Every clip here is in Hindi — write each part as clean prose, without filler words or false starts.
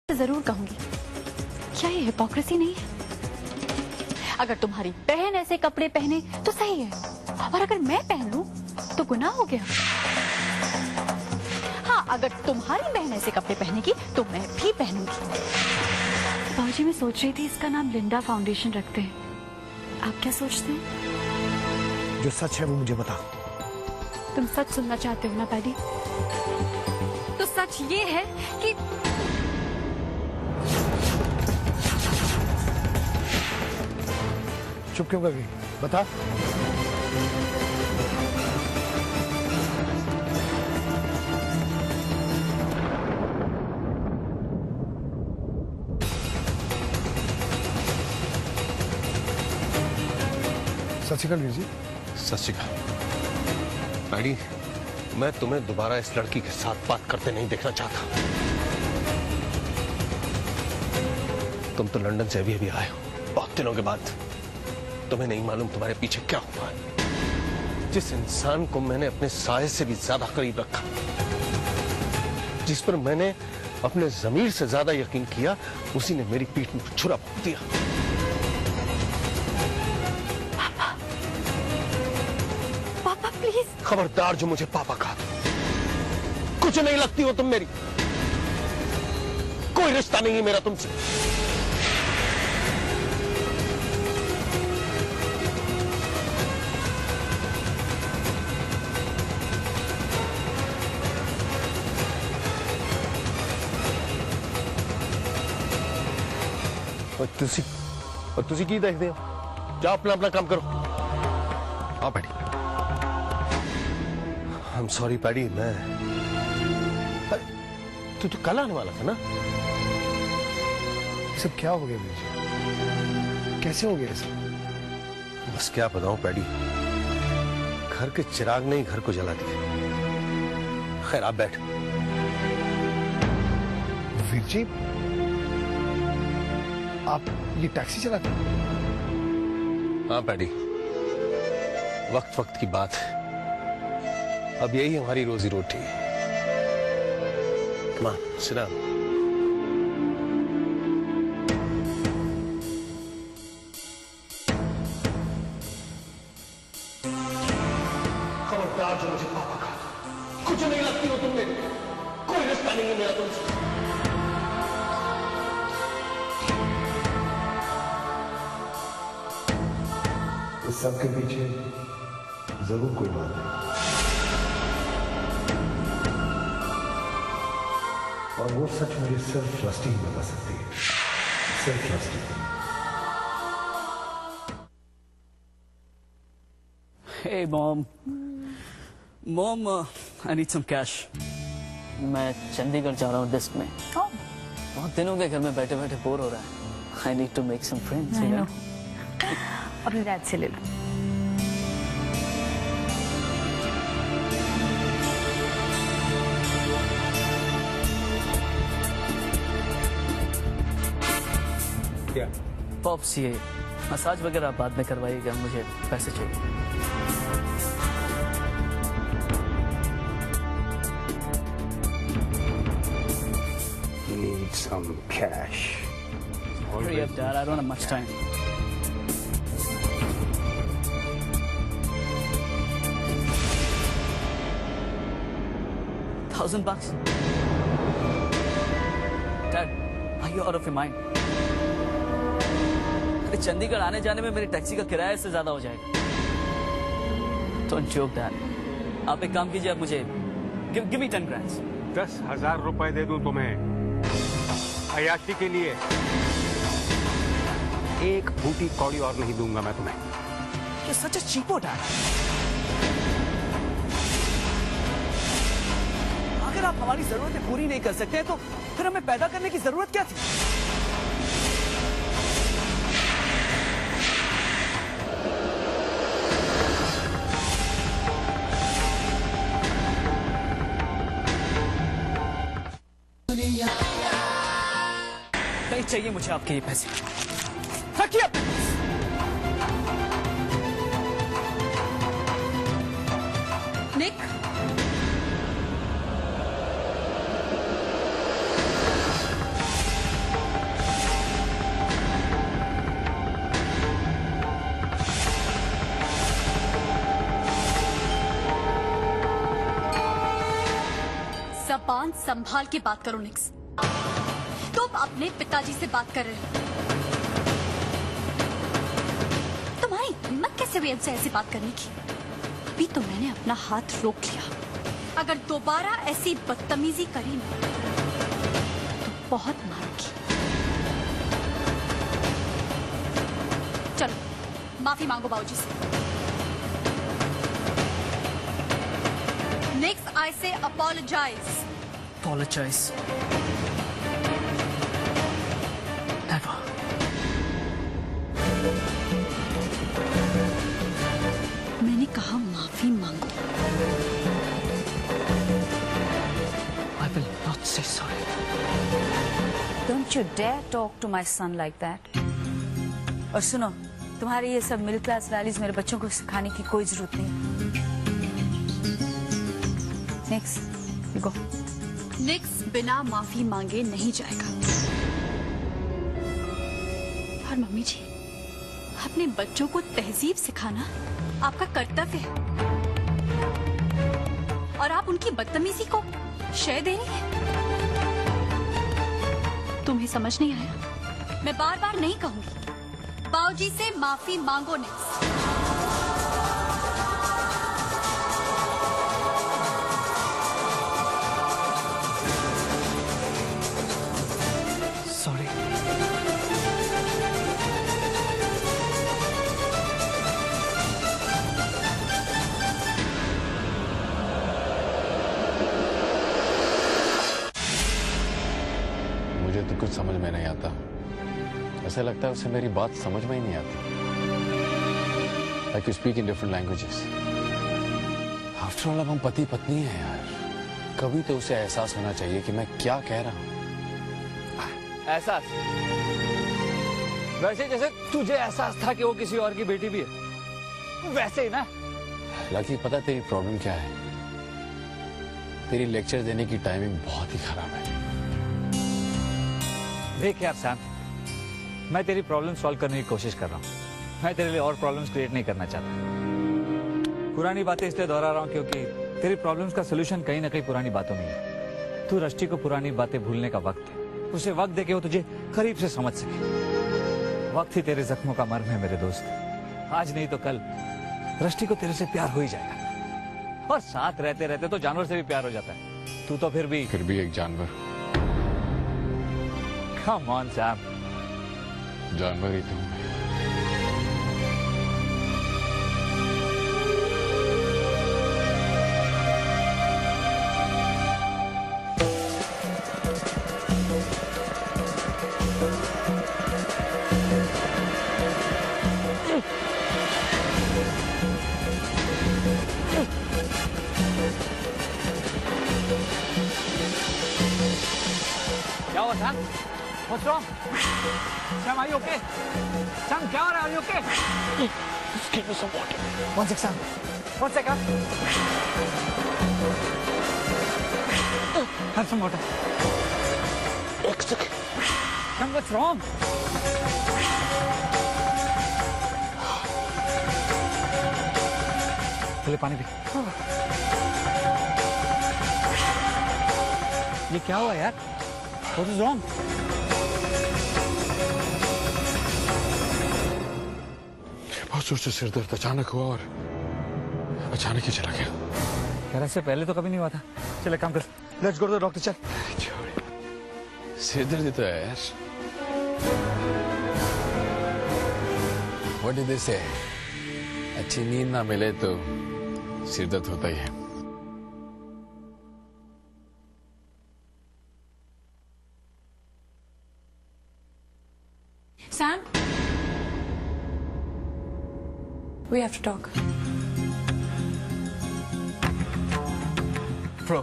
जरूर कहूंगी, क्या ये हिपोक्रेसी नहीं है? अगर तुम्हारी बहन ऐसे कपड़े पहने तो सही है, और अगर मैं पहन लूं तो गुनाह हो गया। हाँ, अगर तुम्हारी बहन ऐसे कपड़े पहनेगी तो मैं भी पहनूंगी। बाबूजी, मैं सोच रही थी इसका नाम लिंडा फाउंडेशन रखते हैं। आप क्या सोचते हैं? जो सच है वो मुझे बता। तुम सच सुनना चाहते हो ना पैडी? तो सच ये है कि चुप क्यों कर गई? बता। सत श्री अकाल वीर जी। सत श्री अकाल। पैडी, मैं तुम्हें दोबारा इस लड़की के साथ बात करते नहीं देखना चाहता। तुम तो लंदन से अभी आए हो, बहुत दिनों के बाद। तुम्हें नहीं मालूम तुम्हारे पीछे क्या हुआ है। जिस इंसान को मैंने अपने साये से भी ज्यादा करीब रखा, जिस पर मैंने अपने ज़मीर से ज्यादा यकीन किया, उसी ने मेरी पीठ में छुरा भोंक दिया। पापा प्लीज। खबरदार जो मुझे पापा कहा तुम। कुछ नहीं लगती हो तुम मेरी। कोई रिश्ता नहीं है मेरा तुमसे। और तुसी की देखते हो? जाओ अपना अपना काम करो। आओ paddy. I am sorry paddy, मैं तू तो कल आने वाला था ना? ये सब क्या हो गया वीर जी? कैसे हो गया सब? बस क्या बताऊं पैडी, घर के चिराग ने ही घर को जला दिया। खैर आप बैठ। वीर जी, आप ये टैक्सी चलाते हैं? हाँ पैडी, वक्त वक्त की बात है। अब यही हमारी रोजी रोटी है। Come on, sit down. खबरदार जो मुझे पापा कहा, कुछ नहीं लगती हो तुम मेरी। कोई रिश्ता नहीं है मेरा तुमसे। इस सब के पीछे जरूर कोई बात है, और वो सच मुझे सिर्फ रस्टी ही बता सकती है। सिर्फ rusty. Hey mom, I need some cash. मैं चंडीगढ़ जा रहा हूँ डिस्क में। बहुत दिनों के घर में बैठे बैठे बोर हो रहा है। I need to make some friends, you know. अपने डैड से ले लो। क्या? पॉप्स, ये मसाज वगैरह बाद में करवाइएगा, मुझे पैसे चाहिए। Need some cash. Hurry up, Dad. I don't have much time. $1,000? Dad, are you out of your mind? अरे चंडीगढ़ आने जाने में मेरी टैक्सी का किराया इससे ज्यादा हो जाएगा। Don't joke, Dad. आप एक काम कीजिए, आप मुझे give me 10 grand. 10,000 रुपए दे दूं तुम्हें अयाशी के लिए। एक बूटी कौड़ी और नहीं दूंगा मैं तुम्हें। You're such a cheapo, Dad. अगर आप हमारी जरूरतें पूरी नहीं कर सकते तो फिर हमें पैदा करने की जरूरत क्या थी? नहीं चाहिए मुझे आपके ये पैसे। रखिए अपने पास। निक, संभाल के बात करो निक्स। तुम अपने पिताजी से बात कर रहे हो। तुम्हारी हिम्मत कैसे हुई इनसे ऐसी बात करने की? अभी तो मैंने अपना हाथ रोक लिया। अगर दोबारा ऐसी बदतमीजी करी ना तो बहुत मारूंगी। चलो माफी मांगो बाबूजी से। Next, I say apologize. Apologize. Never. मैंने कहा माफी मांगो। I will not say sorry. Don't you dare talk to my son like that. और सुनो, तुम्हारी ये सब मिडिल क्लास वैल्यूज मेरे बच्चों को सिखाने की कोई जरूरत नहीं। Next, you go. निक्स बिना माफी मांगे नहीं जाएगा। और मम्मी जी, अपने बच्चों को तहजीब सिखाना आपका कर्तव्य है और आप उनकी बदतमीजी को शय दे रही हैं। तुम्हें समझ नहीं आया? मैं बार बार नहीं कहूंगी। बाबूजी से माफी मांगो निक्स। Sorry. मुझे तो कुछ समझ में नहीं आता। ऐसा लगता है उसे मेरी बात समझ में ही नहीं आती। Like you speak in different languages. After all, अब हम पति पत्नी हैं यार। कभी तो उसे एहसास होना चाहिए कि मैं क्या कह रहा हूँ। एहसास? वैसे जैसे तुझे एहसास था कि वो किसी और की बेटी भी है, वैसे ही ना। लकी, पता तेरी प्रॉब्लम क्या है? तेरी लेक्चर देने की टाइमिंग बहुत ही खराब है। देख यार सैम, मैं तेरी प्रॉब्लम सॉल्व करने की कोशिश कर रहा हूँ। मैं तेरे लिए और प्रॉब्लम्स क्रिएट नहीं करना चाहता। पुरानी बातें इसलिए दोहरा रहा हूँ क्योंकि तेरी प्रॉब्लम्स का सोल्यूशन कहीं ना कहीं पुरानी बातों में है। तू रष्टि को पुरानी बातें भूलने का वक्त है। उसे वक्त दे के वो तुझे करीब से समझ सके। वक्त ही तेरे जख्मों का मर्म है मेरे दोस्त। आज नहीं तो कल रष्टि को तेरे से प्यार हो ही जाएगा। और साथ रहते रहते तो जानवर से भी प्यार हो जाता है। तू तो फिर भी एक जानवर। कम ऑन सैम, जानवर ही तुम। क्या हुआ Sam? What's wrong? Sam, are you okay? Sam, क्या हो रहा है? Are you okay? Just give me some water. One sec, Sam. One sec, huh? Have some water. एक सेकंड। Sam, what's wrong? चले पानी पी। ये क्या हुआ यार? What is wrong? बहुत जोर से सिर दर्द अचानक हुआ और अचानक ही चला गया। यार इससे पहले तो कभी नहीं हुआ था। चले काम कर। Let's go to the doctor, चल। सिर दर्द तो है यार। What did they say? अच्छी नींद ना मिले तो सिर दर्द होता ही है। Sam, we have to talk. Bro,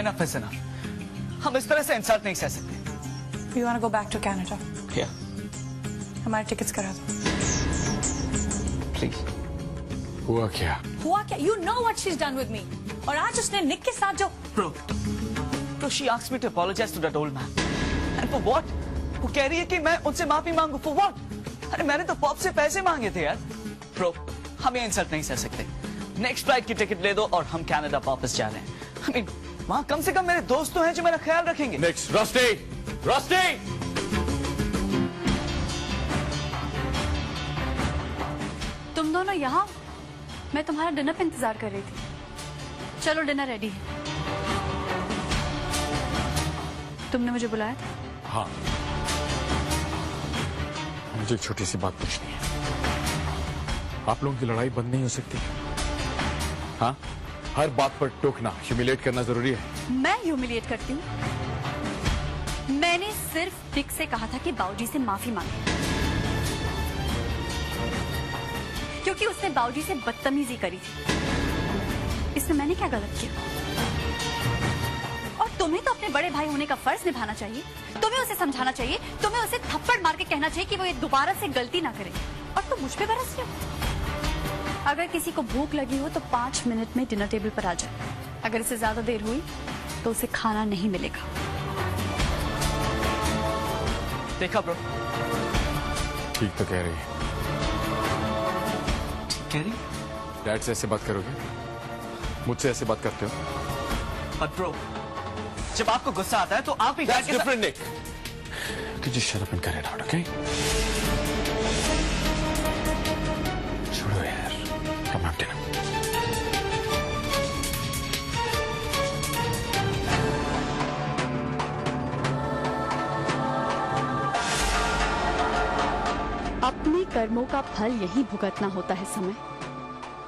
enough is enough. हम इस तरह से इंसल्ट नहीं सह सकते। We want to go back to Canada. Yeah, हमारे टिकट्स करा दो। please. हुआ क्या? हुआ क्या? You know what she's done with me. और आज उसने निक के साथ जो Bro, she asked me to apologize to that old man. And for what? वो कह रही है कि मैं उनसे माफी मांगू। For what? अरे मैंने तो पॉप से पैसे मांगे थे यार। Bro, हम ये इंसल्ट नहीं सह सकते। नेक्स्ट फ्लाइट की टिकट ले दो और हम कनाडा वापस जा रहे हैं। I mean, वहाँ कम से कम मेरे दोस्त तो हैं जो मेरा ख्याल रखेंगे। Next rusty, rusty. तुम दोनों यहाँ? मैं तुम्हारा डिनर पे इंतजार कर रही थी। चलो डिनर रेडी है। तुमने मुझे बुलाया था? हाँ, मुझे एक छोटी सी बात पूछनी है। आप लोगों की लड़ाई बंद नहीं हो सकती? हाँ, हर बात पर टोकना, ह्यूमिलेट करना जरूरी है? मैं ह्यूमिलिएट करती हूँ? मैंने सिर्फ डिक से कहा था कि बाऊजी से माफी मांगे, क्योंकि उसने बाऊजी से बदतमीजी करी थी। इसमें मैंने क्या गलत किया? और तुम्हें तो अपने बड़े भाई होने का फर्ज निभाना चाहिए। तुम्हें उसे समझाना चाहिए, तुम्हें उसे थप्पड़ मार के कहना चाहिए कि वो ये दोबारा से गलती ना करे। और तुम मुझ पे बरस रहे हो। अगर किसी को भूख लगी हो तो 5 मिनट में डिनर टेबल पर आ जाए। अगर इससे ज्यादा देर हुई तो उसे खाना नहीं मिलेगा। देखा ब्रो, ठीक तो कह रही है। कह रही? डैड से ऐसे बात करोगे? मुझसे ऐसे बात करते हो? बट ब्रो, जब आपको गुस्सा आता है तो आप ही That's different, Nick. Could you shut up and cut it out, okay? छोड़ो यार, come have dinner. अपने कर्मों का फल यही भुगतना होता है समय।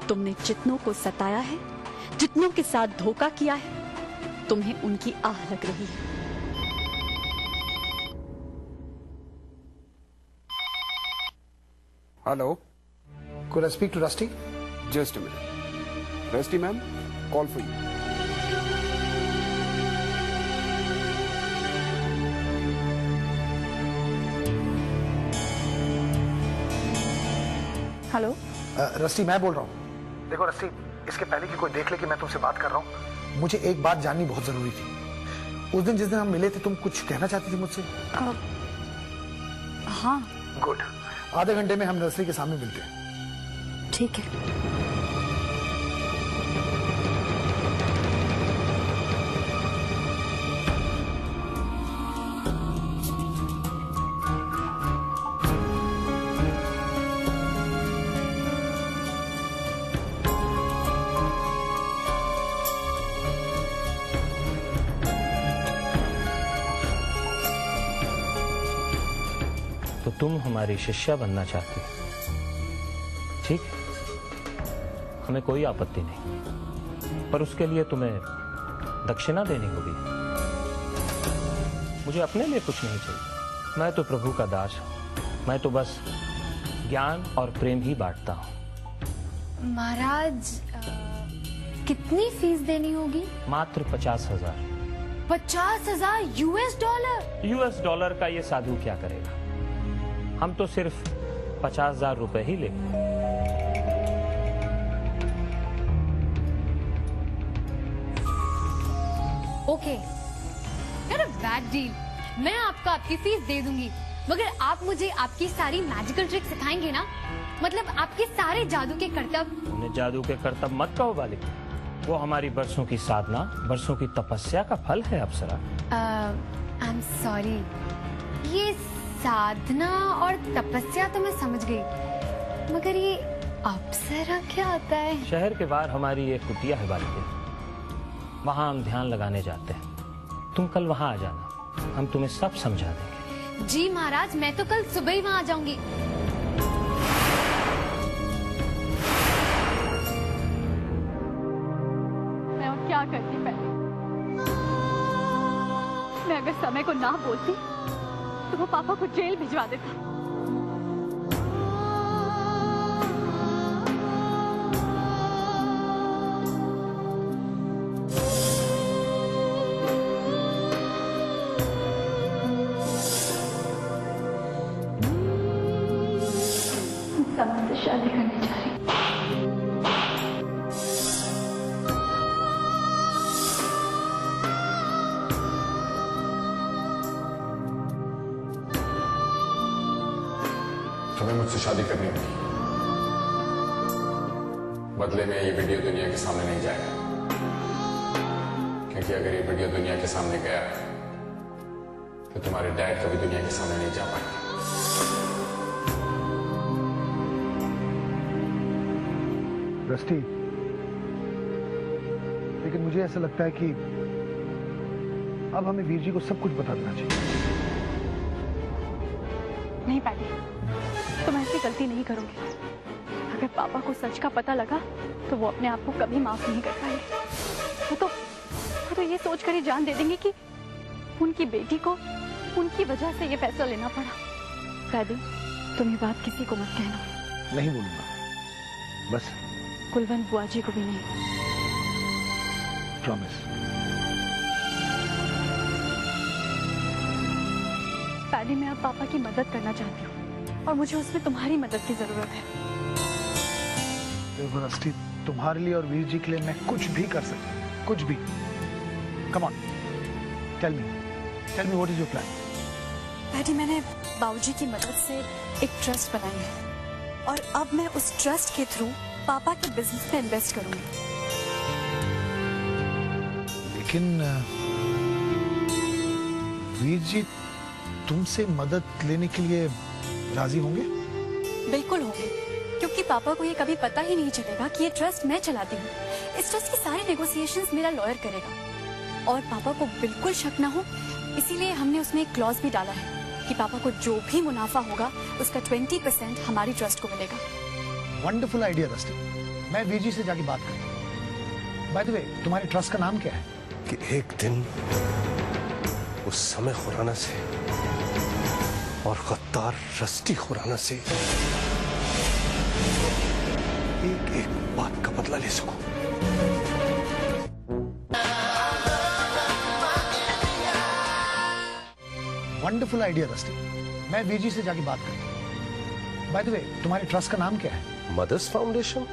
तुमने जितनों को सताया है, जितनों के साथ धोखा किया है, तुम्हें उनकी आह लग रही है। Hello, could I speak to Rusty? Just a minute. Rusty ma'am, call for you. Hello, rusty मैं बोल रहा हूँ। देखो रस्टी, इसके पहले कि कोई देख ले कि मैं तुमसे बात कर रहा हूँ, मुझे एक बात जाननी बहुत जरूरी थी। उस दिन जिस दिन हम मिले थे, तुम कुछ कहना चाहती थी मुझसे? हाँ। गुड। आधे घंटे में हम नर्सरी के सामने मिलते हैं। ठीक है। तो तुम हमारी शिष्या बनना चाहती हो, ठीक है, हमें कोई आपत्ति नहीं, पर उसके लिए तुम्हें दक्षिणा देनी होगी। मुझे अपने लिए कुछ नहीं चाहिए। मैं तो प्रभु का दास हूं। मैं तो बस ज्ञान और प्रेम ही बांटता हूं। महाराज, कितनी फीस देनी होगी? मात्र 50,000। 50,000 US डॉलर? US डॉलर का ये साधु क्या करेगा? हम तो सिर्फ 50,000 रुपए ही लेंगे। ओके, यार बैड डील। मैं आपको आपकी फीस दे दूंगी, मगर आप मुझे आपकी सारी मैजिकल ट्रिक सिखाएंगे ना? मतलब आपके सारे जादू के करतब। उन्हें जादू के करतब मत कहो बालिका, वो हमारी बरसों की साधना, बरसों की तपस्या का फल है अप्सरा। आई एम सॉरी, ये साधना और तपस्या तो मैं समझ गई, मगर ये अप्सरा क्या होता है? शहर के बाहर हमारी एक कुटिया है बालिका, वहाँ हम ध्यान लगाने जाते हैं। तुम कल वहाँ आ जाना, हम तुम्हें सब समझा देंगे। जी महाराज, मैं तो कल सुबह ही वहाँ आ जाऊंगी। मैं और क्या करती पहले? मैं अगर समय को ना बोलती तो वो पापा को जेल भिजवा देता। समय से शादी करने जा रही। तुम्हें मुझसे शादी करनी होगी, बदले में ये वीडियो दुनिया के सामने नहीं जाएगा, क्योंकि अगर ये वीडियो दुनिया के सामने गया तो तुम्हारे डैड कभी दुनिया के सामने नहीं जा पाएंगे। रस्टी, लेकिन मुझे ऐसा लगता है कि अब हमें वीर जी को सब कुछ बता देना चाहिए। नहीं पैडी, तुम ऐसी गलती नहीं करोगे। अगर पापा को सच का पता लगा तो वो अपने आप को कभी माफ नहीं कर पाएंगे। वो तो ये सोचकर ही जान दे देंगे कि उनकी बेटी को उनकी वजह से ये फैसला लेना पड़ा। पैडी, तुम ये बात किसी को मत कहना। नहीं बोलूंगा, बस कुलवंत बुआ जी को भी नहीं। प्रॉमिस। पैडी, मैं अब पापा की मदद करना चाहती हूँ और मुझे उसमें तुम्हारी मदद की जरूरत है। देखो रस्टी, तुम्हारे लिए और वीर जी के लिए मैं कुछ भी कर सकता हूँ, कुछ भी। Come on, tell me what is your plan? Paddy, मैंने बाबूजी की मदद से एक ट्रस्ट बनाई है और अब मैं उस ट्रस्ट के थ्रू पापा के बिजनेस में इन्वेस्ट करूंगी। लेकिन वीर जी तुमसे मदद लेने के लिए राजी होंगे? बिल्कुल होंगे, क्योंकि पापा को ये कभी पता ही नहीं चलेगा कि ये ट्रस्ट मैं चलाती हूँ। इस ट्रस्ट की सारी नेगोशिएशंस मेरा लॉयर करेगा और पापा को बिल्कुल शक ना हो, इसीलिए हमने उसमें एक क्लॉज भी डाला है कि पापा को जो भी मुनाफा होगा उसका 20% हमारी ट्रस्ट को मिलेगा। वंडरफुल आइडिया रस्टी, मैं वीर जी से जाके बात करूँ। बाय द वे, तुम्हारे ट्रस्ट का नाम क्या है? कि एक दिन उस समय खुराना से और गद्दार रस्टी खुराना से एक एक बात का बदला ले सकूं। वंडरफुल आइडिया रस्टी, मैं वीर जी से जाके बात करता हूँ। बाय द वे, तुम्हारे ट्रस्ट का नाम क्या है? Mother's Foundation?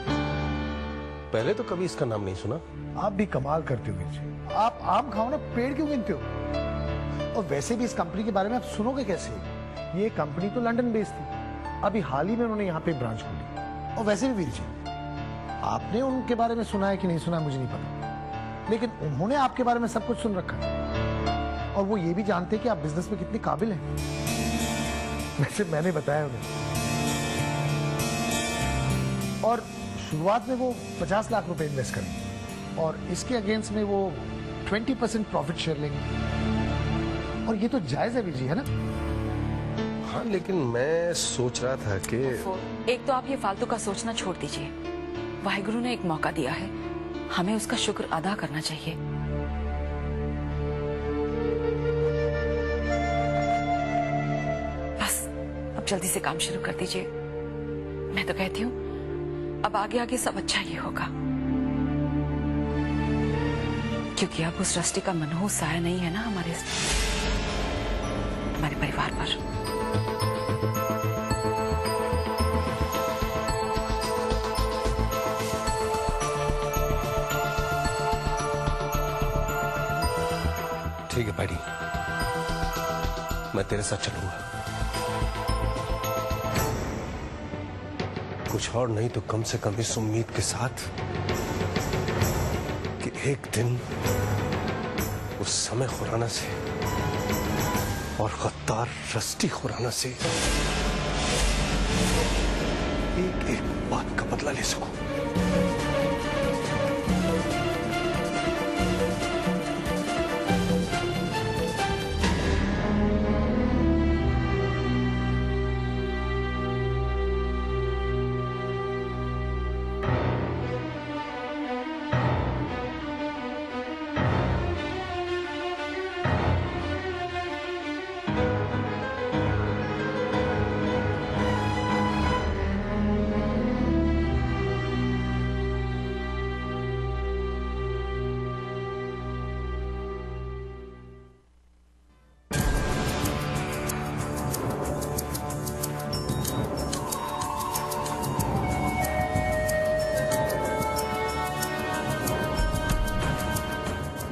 पहले तो कभी इसका नाम नहीं सुना। आप भी कमाल करते हो वीर जी, आप आम खाओ ना, पेड़ क्यों गिनते हो? और वैसे भी इस कंपनी के बारे में आप सुनोगे कैसे? ये कंपनी तो लंदन बेस्ड थी, अभी हाल ही में उन्होंने यहाँ पे ब्रांच खोली। और वैसे भी वीर जी, आपने उनके बारे में सुना है कि नहीं सुना है मुझे नहीं पता, लेकिन उन्होंने आपके बारे में सब कुछ सुन रखा है और वो ये भी जानते हैं कि आप बिजनेस में कितने काबिल हैं। वैसे मैंने बताया उन्हें, और शुरुआत में वो 50 लाख रुपए इन्वेस्ट करेंगे और इसके अगेंस्ट में वो 20% प्रॉफिट शेयर लेंगे। और ये तो जायज है वीर जी, है ना? हाँ, लेकिन मैं सोच रहा था कि एक तो आप ये फालतू का सोचना छोड़ दीजिए। वाहिगुरु ने एक मौका दिया है, हमें उसका शुक्र अदा करना चाहिए। बस अब जल्दी से काम शुरू कर दीजिए। मैं तो कहती हूँ अब आगे आगे सब अच्छा ही होगा, क्योंकि अब उस रस्टी का मनहूस साया नहीं है ना हमारे परिवार पर। ठीक है पैडी, मैं तेरे साथ चलूंगा। कुछ और नहीं तो कम से कम इस उम्मीद के साथ कि एक दिन उस समय खुराना से और गद्दार रस्टी खुराना से एक एक बात का बदला ले सकूं।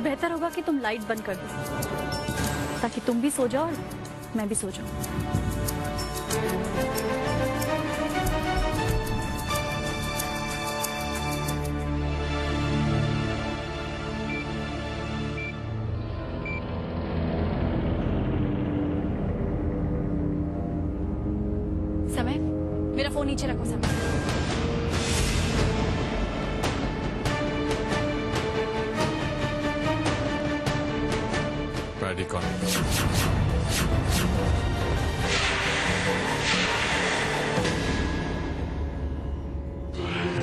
बेहतर होगा कि तुम लाइट बंद कर दो ताकि तुम भी सो जाओ और मैं भी सो जाऊं। समय मेरा फोन नीचे रखो समय। पैडी कौन है?